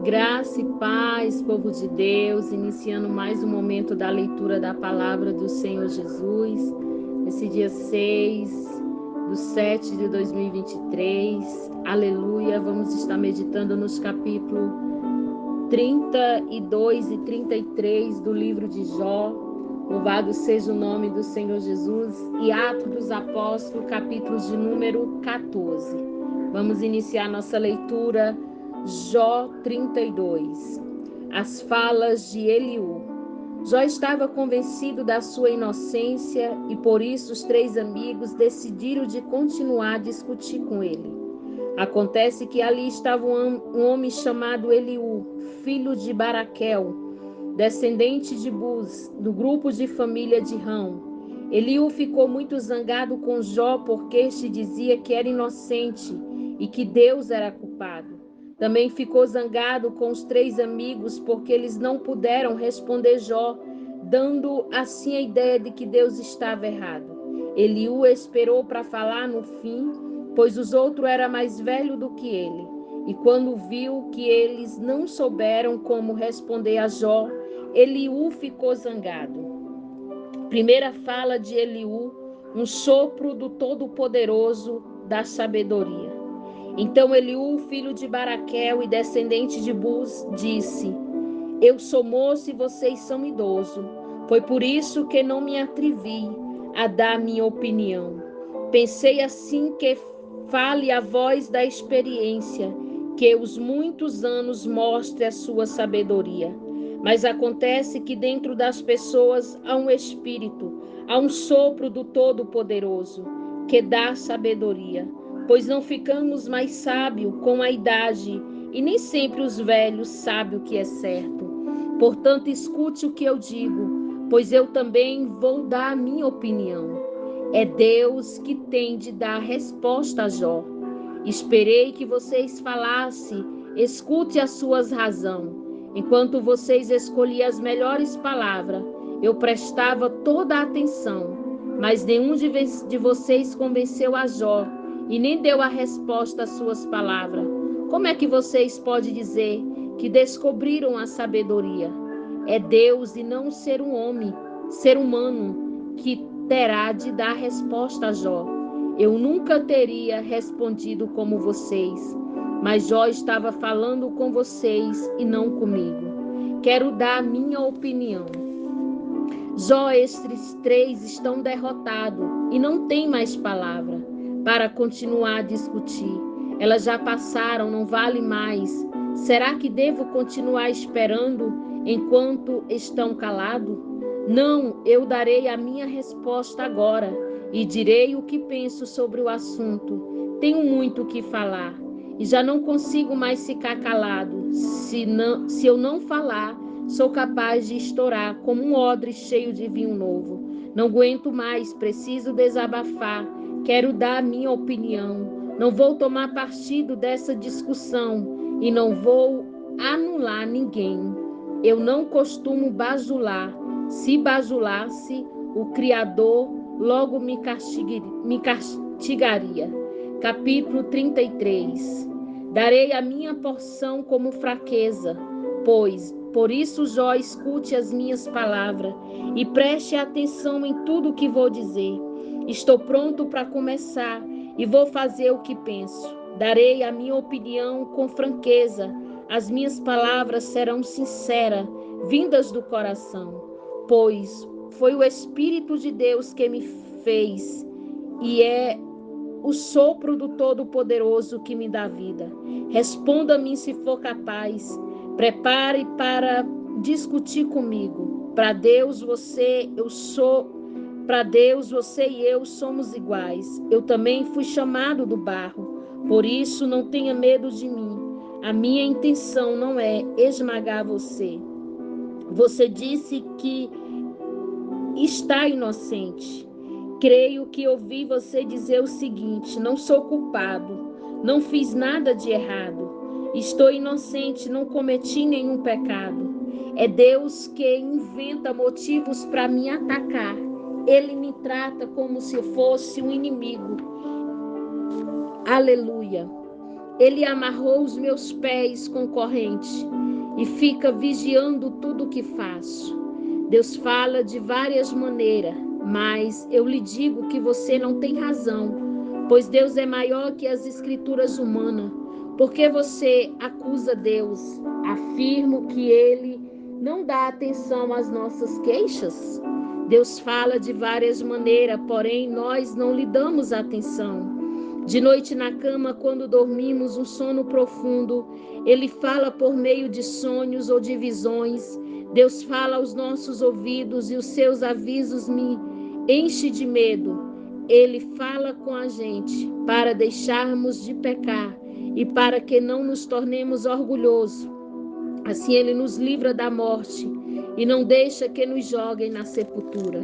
Graça e paz, povo de Deus, iniciando mais um momento da leitura da palavra do Senhor Jesus, nesse dia 6/7/2023, aleluia. Vamos estar meditando nos capítulos 32 e 33 do livro de Jó. Louvado seja o nome do Senhor Jesus. E Atos dos Apóstolos, capítulos de número 14. Vamos iniciar nossa leitura. Jó 32. As falas de Eliú. Jó estava convencido da sua inocência e por isso os três amigos decidiram de continuar a discutir com ele. Acontece que ali estava um homem chamado Eliú, filho de Baraquel, descendente de Buz, do grupo de família de Rão. Eliú ficou muito zangado com Jó porque este dizia que era inocente e que Deus era culpado. Também ficou zangado com os três amigos porque eles não puderam responder Jó, dando assim a ideia de que Deus estava errado. Eliú esperou para falar no fim, pois os outros eram mais velhos do que ele. E quando viu que eles não souberam como responder a Jó, Eliú ficou zangado. Primeira fala de Eliú, um sopro do Todo-Poderoso da sabedoria. Então Eliú, filho de Baraquel e descendente de Buz, disse: Eu sou moço e vocês são idosos. Foi por isso que não me atrevi a dar minha opinião. Pensei assim que fale a voz da experiência, que os muitos anos mostre a sua sabedoria. Mas acontece que dentro das pessoas há um espírito, há um sopro do Todo-Poderoso, que dá sabedoria. Pois não ficamos mais sábios com a idade, e nem sempre os velhos sabem o que é certo. Portanto, escute o que eu digo, pois eu também vou dar a minha opinião. É Deus que tem de dar resposta a Jó. Esperei que vocês falassem, escute as suas razões. Enquanto vocês escolhiam as melhores palavras, eu prestava toda a atenção, mas nenhum de vocês convenceu a Jó e nem deu a resposta às suas palavras. Como é que vocês podem dizer que descobriram a sabedoria? É Deus e não ser humano, que terá de dar resposta a Jó. Eu nunca teria respondido como vocês, mas Jó estava falando com vocês e não comigo. Quero dar a minha opinião. Jó, estes três estão derrotados e não tem mais palavra para continuar a discutir. Elas já passaram, não vale mais. Será que devo continuar esperando enquanto estão calados? Não, eu darei a minha resposta agora e direi o que penso sobre o assunto. Tenho muito o que falar e já não consigo mais ficar calado. Se eu não falar, sou capaz de estourar como um odre cheio de vinho novo. Não aguento mais, preciso desabafar. Quero dar a minha opinião. Não vou tomar partido dessa discussão e não vou anular ninguém. Eu não costumo bajular. Se bajulasse, o Criador logo me castigaria. Capítulo 33. Darei a minha porção como fraqueza, pois por isso Jó, escute as minhas palavras e preste atenção em tudo o que vou dizer. Estou pronto para começar e vou fazer o que penso. Darei a minha opinião com franqueza. As minhas palavras serão sinceras, vindas do coração, pois foi o Espírito de Deus que me fez e é o sopro do Todo-Poderoso que me dá vida. Responda-me se for capaz. Prepare para discutir comigo. Para Deus você e eu somos iguais. Eu também fui chamado do barro. Por isso não tenha medo de mim. A minha intenção não é esmagar você. Você disse que está inocente. Creio que ouvi você dizer o seguinte: não sou culpado, não fiz nada de errado, estou inocente, não cometi nenhum pecado. É Deus que inventa motivos para me atacar. Ele me trata como se fosse um inimigo. Aleluia. Ele amarrou os meus pés com corrente e fica vigiando tudo o que faço. Deus fala de várias maneiras, mas eu lhe digo que você não tem razão, pois Deus é maior que as escrituras humanas. Por que você acusa Deus? Afirmo que Ele não dá atenção às nossas queixas. Deus fala de várias maneiras, porém nós não lhe damos atenção. De noite na cama, quando dormimos um sono profundo, Ele fala por meio de sonhos ou de visões. Deus fala aos nossos ouvidos e os seus avisos me enchem de medo. Ele fala com a gente para deixarmos de pecar e para que não nos tornemos orgulhosos. Assim Ele nos livra da morte e não deixa que nos joguem na sepultura.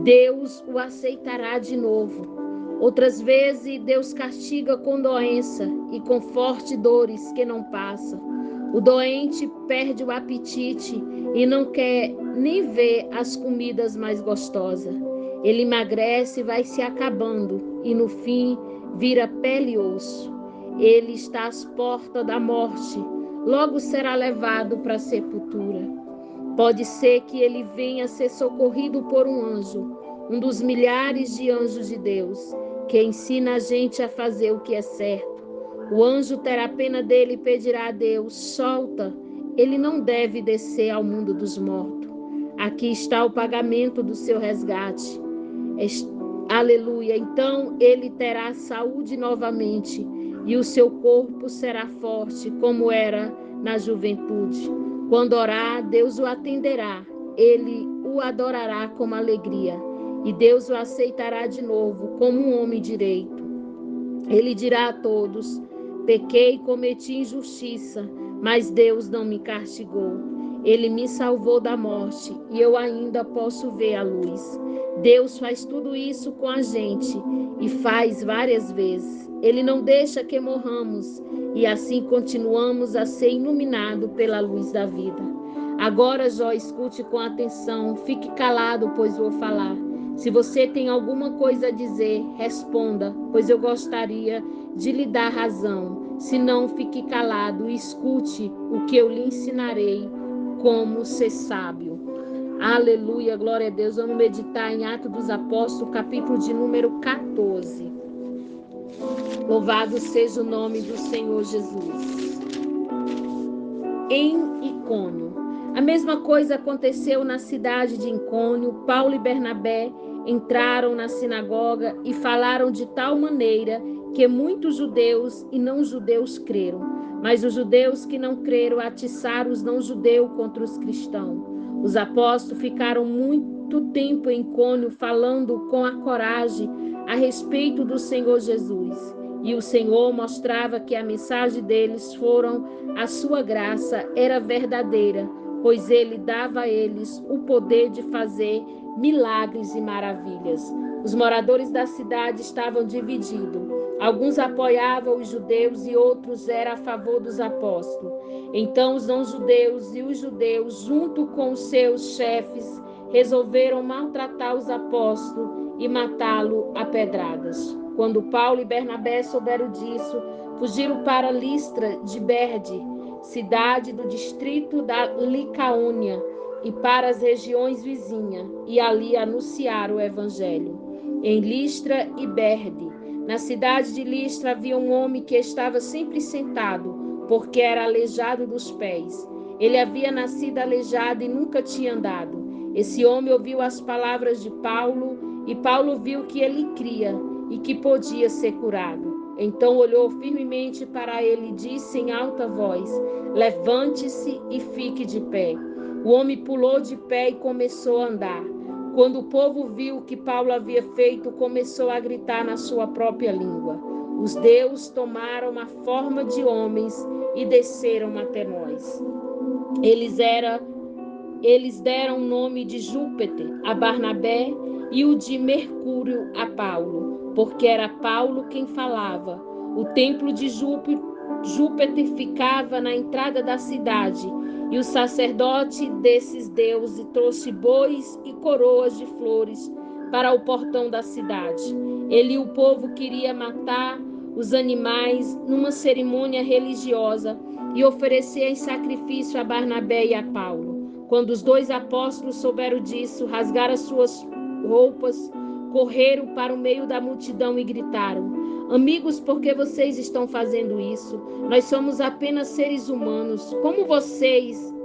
Deus o aceitará de novo. Outras vezes, Deus castiga com doença e com fortes dores que não passam. O doente perde o apetite e não quer nem ver as comidas mais gostosas. Ele emagrece e vai se acabando e, no fim, vira pele e osso. Ele está às portas da morte, logo será levado para a sepultura. Pode ser que ele venha a ser socorrido por um anjo, um dos milhares de anjos de Deus, que ensina a gente a fazer o que é certo. O anjo terá pena dele e pedirá a Deus: solta, ele não deve descer ao mundo dos mortos. Aqui está o pagamento do seu resgate. Aleluia. Então ele terá saúde novamente e o seu corpo será forte como era na juventude. Quando orar, Deus o atenderá. Ele o adorará com alegria e Deus o aceitará de novo como um homem direito. Ele dirá a todos: pequei e cometi injustiça, mas Deus não me castigou. Ele me salvou da morte e eu ainda posso ver a luz. Deus faz tudo isso com a gente e faz várias vezes. Ele não deixa que morramos e assim continuamos a ser iluminados pela luz da vida. Agora, Jó, escute com atenção, fique calado, pois vou falar. Se você tem alguma coisa a dizer, responda, pois eu gostaria de lhe dar razão. Se não, fique calado e escute o que eu lhe ensinarei, como ser sábio. Aleluia, glória a Deus. Vamos meditar em Atos dos Apóstolos, capítulo de número 14. Louvado seja o nome do Senhor Jesus. Em Icônio. A mesma coisa aconteceu na cidade de Icônio. Paulo e Bernabé entraram na sinagoga e falaram de tal maneira que muitos judeus e não-judeus creram. Mas os judeus que não creram atiçaram os não-judeus contra os cristãos. Os apóstolos ficaram muito tempo em Icônio falando com a coragem a respeito do Senhor Jesus. E o Senhor mostrava que a mensagem deles foram a sua graça era verdadeira, pois ele dava a eles o poder de fazer milagres e maravilhas. Os moradores da cidade estavam divididos. Alguns apoiavam os judeus e outros eram a favor dos apóstolos. Então os não-judeus e os judeus, junto com os seus chefes, resolveram maltratar os apóstolos e matá-lo a pedradas. Quando Paulo e Bernabé souberam disso, fugiram para Listra de Berde, cidade do distrito da Licaônia, e para as regiões vizinhas, e ali anunciaram o evangelho. Em Listra e Berde, na cidade de Listra, havia um homem que estava sempre sentado, porque era aleijado dos pés. Ele havia nascido aleijado e nunca tinha andado. Esse homem ouviu as palavras de Paulo, e Paulo viu que ele cria e que podia ser curado. Então olhou firmemente para ele e disse em alta voz: levante-se e fique de pé. O homem pulou de pé e começou a andar. Quando o povo viu o que Paulo havia feito, começou a gritar na sua própria língua. Os deuses tomaram a forma de homens e desceram até nós. Eles deram o nome de Júpiter a Barnabé e o de Mercúrio a Paulo, porque era Paulo quem falava. O templo de Júpiter ficava na entrada da cidade, e o sacerdote desses deuses trouxe bois e coroas de flores para o portão da cidade. Ele e o povo queria matar os animais numa cerimônia religiosa e oferecer em sacrifício a Barnabé e a Paulo. Quando os dois apóstolos souberam disso, rasgaram as suas roupas, correram para o meio da multidão e gritaram: Amigos, por que vocês estão fazendo isso? Nós somos apenas seres humanos, como vocês.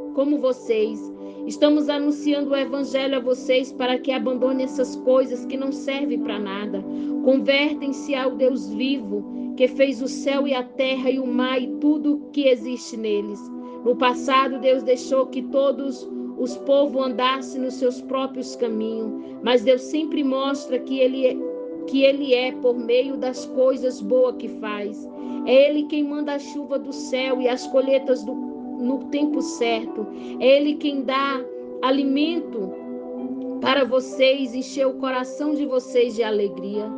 Estamos anunciando o evangelho a vocês para que abandonem essas coisas que não servem para nada. Convertem-se ao Deus vivo, que fez o céu e a terra e o mar e tudo que existe neles. No passado, Deus deixou que todos os povos andassem nos seus próprios caminhos, mas Deus sempre mostra que Ele é por meio das coisas boas que faz. É Ele quem manda a chuva do céu e as colheitas no tempo certo. É Ele quem dá alimento para vocês, encher o coração de vocês de alegria.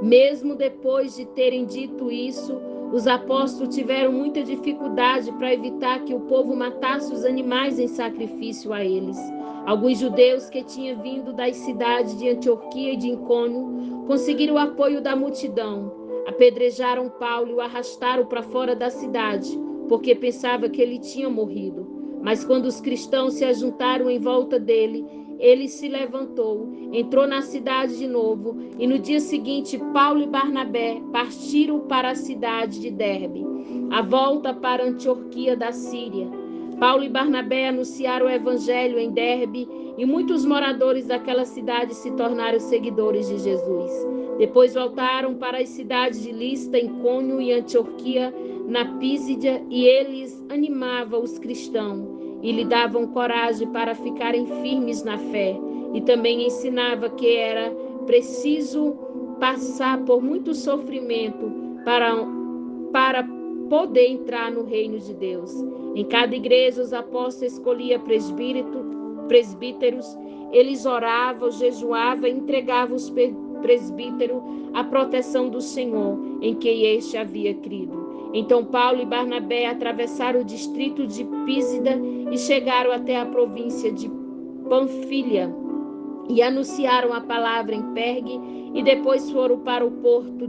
Mesmo depois de terem dito isso, os apóstolos tiveram muita dificuldade para evitar que o povo matasse os animais em sacrifício a eles. Alguns judeus que tinham vindo das cidades de Antioquia e de Icônio conseguiram o apoio da multidão. Apedrejaram Paulo e o arrastaram para fora da cidade, porque pensava que ele tinha morrido. Mas quando os cristãos se ajuntaram em volta dele, ele se levantou, entrou na cidade de novo, e no dia seguinte Paulo e Barnabé partiram para a cidade de Derbe, a volta para Antioquia da Síria. Paulo e Barnabé anunciaram o evangelho em Derbe, e muitos moradores daquela cidade se tornaram seguidores de Jesus. Depois voltaram para as cidades de Listra, Icônio e Antioquia, na Písida, e eles animavam os cristãos e lhe davam coragem para ficarem firmes na fé, e também ensinava que era preciso passar por muito sofrimento para poder entrar no reino de Deus. Em cada igreja os apóstolos escolhiam presbíteros, eles oravam, jejuavam e entregavam os presbíteros à proteção do Senhor, em que este havia crido. Então Paulo e Barnabé atravessaram o distrito de Písida e chegaram até a província de Panfilha e anunciaram a palavra em Pergue, e depois foram para o porto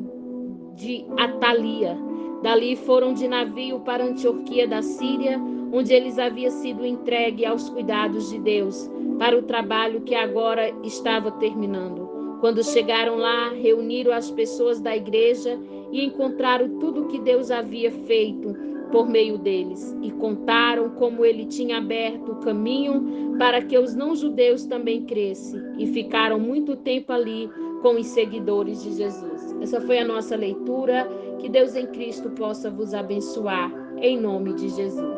de Atalia. Dali foram de navio para Antioquia da Síria, onde eles haviam sido entregues aos cuidados de Deus para o trabalho que agora estava terminando. Quando chegaram lá, reuniram as pessoas da igreja e encontraram tudo o que Deus havia feito por meio deles, e contaram como ele tinha aberto o caminho para que os não-judeus também crescem, e ficaram muito tempo ali com os seguidores de Jesus. Essa foi a nossa leitura. Que Deus em Cristo possa vos abençoar, em nome de Jesus.